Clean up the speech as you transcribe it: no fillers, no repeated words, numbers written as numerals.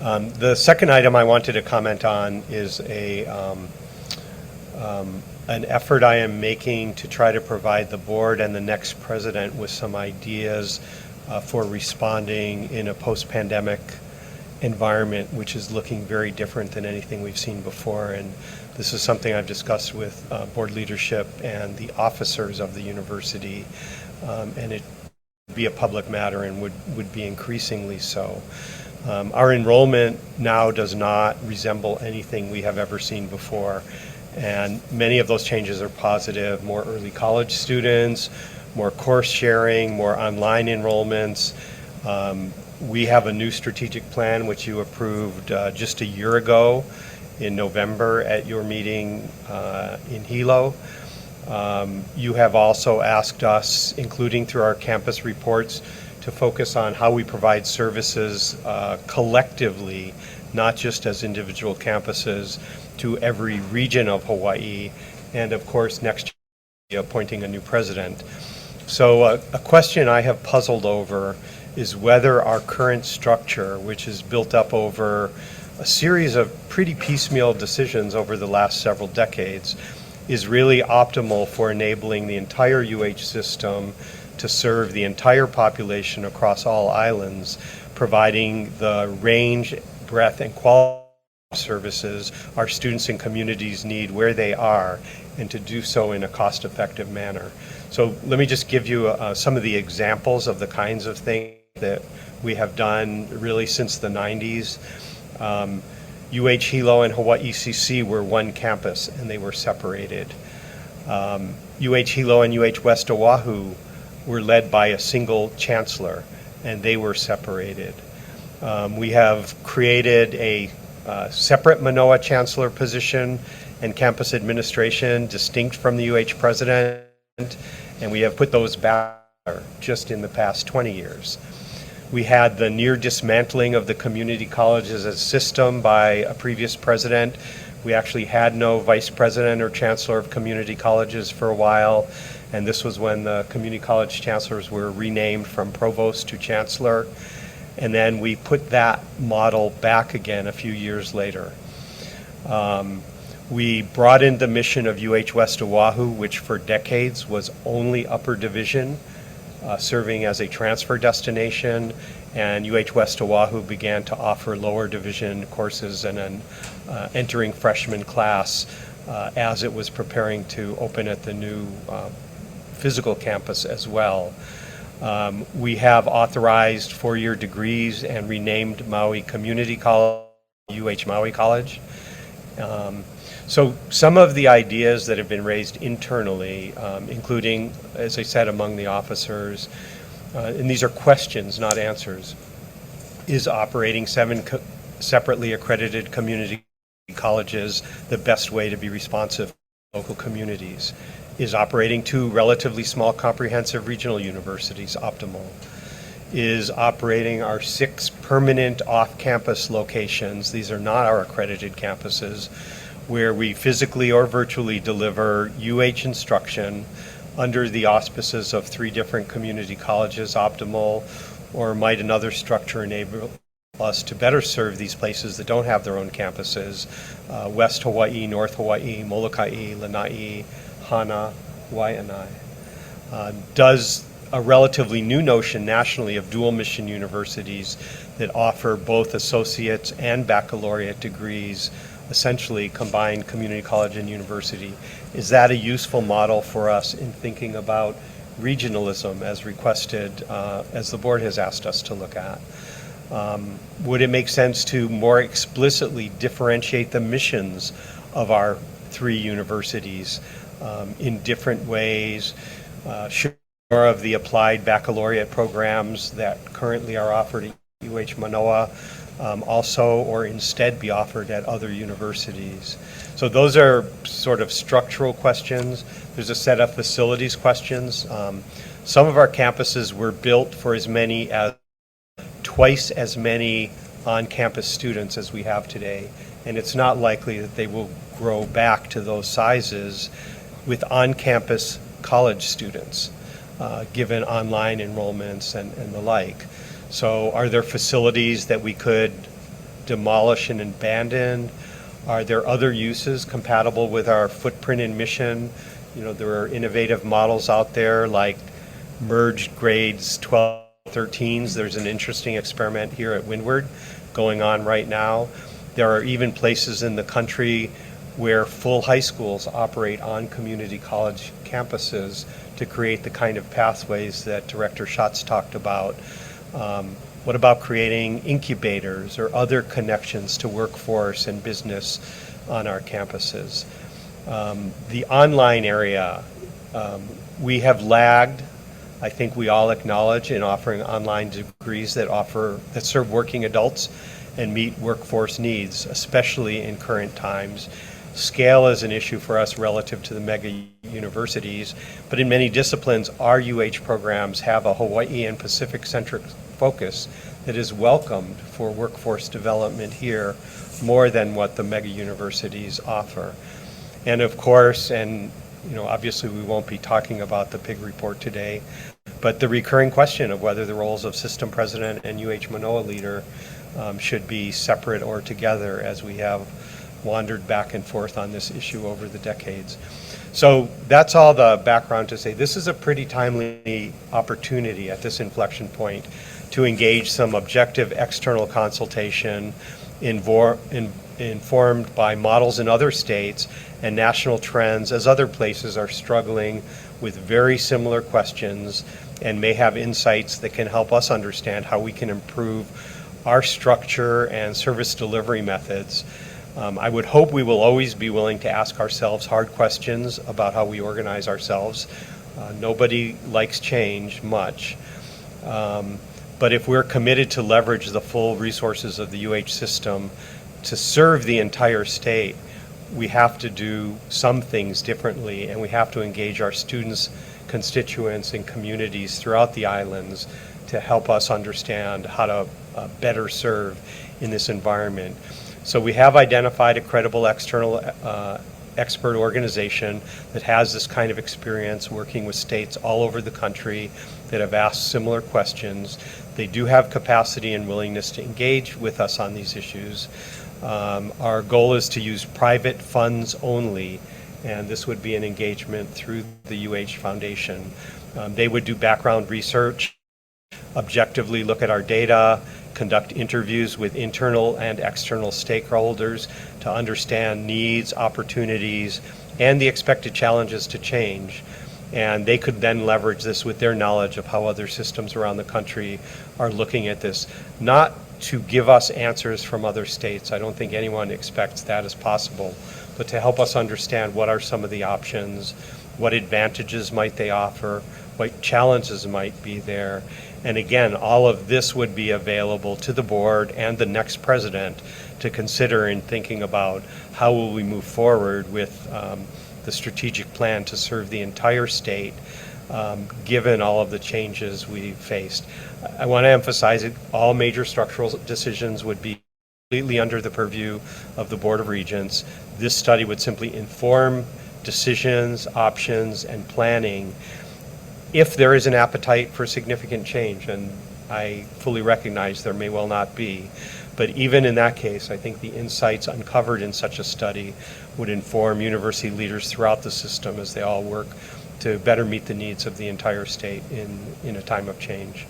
The second item I wanted to comment on is an effort I am making to try to provide the board and the next president with some ideas for responding in a post-pandemic environment, which is looking very different than anything we've seen before. And this is something I've discussed with board leadership and the officers of the university, and it would be a public matter and would be increasingly so. Our enrollment now does not resemble anything we have ever seen before, and many of those changes are positive. More early college students, more course sharing, more online enrollments. We have a new strategic plan which you approved just a year ago in November at your meeting in Hilo. You have also asked us, including through our campus reports, to focus on how we provide services collectively, not just as individual campuses, to every region of Hawaii, and of course next year appointing a new president. So a question I have puzzled over is whether our current structure, which is built up over a series of pretty piecemeal decisions over the last several decades, is really optimal for enabling the entire UH system to serve the entire population across all islands, providing the range, breadth, and quality of services our students and communities need where they are, and to do so in a cost-effective manner. So let me just give you some of the examples of the kinds of things that we have done really since the 90s. UH Hilo and Hawaii CC were one campus and they were separated. UH Hilo and UH West Oahu were led by a single chancellor and they were separated. We have created a separate Manoa chancellor position and campus administration distinct from the UH president, and we have put those back just in the past 20 years. We had the near dismantling of the community colleges as a system by a previous president. We actually had no vice president or chancellor of community colleges for a while, and this was when the community college chancellors were renamed from provost to chancellor. And then we put that model back again a few years later. We brought in the mission of UH West Oahu, which for decades was only upper division, serving as a transfer destination, and UH West Oahu began to offer lower division courses and an entering freshman class as it was preparing to open at the new physical campus as well. We have authorized four-year degrees and renamed Maui Community College UH Maui College. So some of the ideas that have been raised internally, including, as I said, among the officers, and these are questions, not answers, is operating 7 separately accredited community colleges the best way to be responsive to local communities? Is operating 2 relatively small comprehensive regional universities optimal? Is operating our 6 permanent off-campus locations, these are not our accredited campuses, where we physically or virtually deliver UH instruction under the auspices of 3 different community colleges optimal, or might another structure enable us to better serve these places that don't have their own campuses? West Hawaii, North Hawaii, Molokai, Lanai, Hana, Waianae. Does a relatively new notion nationally of dual mission universities that offer both associate's and baccalaureate degrees, essentially combined community college and university, is that a useful model for us in thinking about regionalism as requested, as the board has asked us to look at? Would it make sense to more explicitly differentiate the missions of our 3 universities in different ways? Should more of the applied baccalaureate programs that currently are offered at UH Manoa also or instead be offered at other universities? So those are sort of structural questions. There's a set of facilities questions. Some of our campuses were built for as many as twice as many on-campus students as we have today, and it's not likely that they will grow back to those sizes with on-campus college students, given online enrollments and the like. So are there facilities that we could demolished and abandoned? Are there other uses compatible with our footprint and mission? There are innovative models out there like merged grades 12, 13s. There's an interesting experiment here at Windward going on right now. There are even places in the country where full high schools operate on community college campuses to create the kind of pathways that Director Schatz talked about. What about creating incubators or other connections to workforce and business on our campuses? The online area, we have lagged. I think we all acknowledge in offering online degrees that serve working adults and meet workforce needs, especially in current times. Scale is an issue for us relative to the mega universities, but in many disciplines, our UH programs have a Hawaii and Pacific-centric focus that is welcomed for workforce development here more than what the mega universities offer. And of course, obviously we won't be talking about the PIG report today, but the recurring question of whether the roles of system president and UH Manoa leader should be separate or together, as we have wandered back and forth on this issue over the decades. So that's all the background to say this is a pretty timely opportunity at this inflection point to engage some objective external consultation informed by models in other states and national trends, as other places are struggling with very similar questions and may have insights that can help us understand how we can improve our structure and service delivery methods. I would hope we will always be willing to ask ourselves hard questions about how we organize ourselves. Nobody likes change much. But if we're committed to leverage the full resources of the UH system to serve the entire state, we have to do some things differently, and we have to engage our students, constituents, and communities throughout the islands to help us understand how to better serve in this environment. So we have identified a credible external expert organization that has this kind of experience working with states all over the country that have asked similar questions. They do have capacity and willingness to engage with us on these issues. Our goal is to use private funds only, and this would be an engagement through the UH Foundation. They would do background research, objectively look at our data, conduct interviews with internal and external stakeholders to understand needs, opportunities, and the expected challenges to change. And they could then leverage this with their knowledge of how other systems around the country are looking at this. Not to give us answers from other states. I don't think anyone expects that as possible, but to help us understand what are some of the options, what advantages might they offer, what challenges might be there. And again, all of this would be available to the board and the next president to consider in thinking about how will we move forward with the strategic plan to serve the entire state, given all of the changes we faced. I want to emphasize that all major structural decisions would be completely under the purview of the Board of Regents. This study would simply inform decisions, options, and planning if there is an appetite for significant change, and I fully recognize there may well not be. But even in that case, I think the insights uncovered in such a study would inform university leaders throughout the system as they all work to better meet the needs of the entire state in a time of change.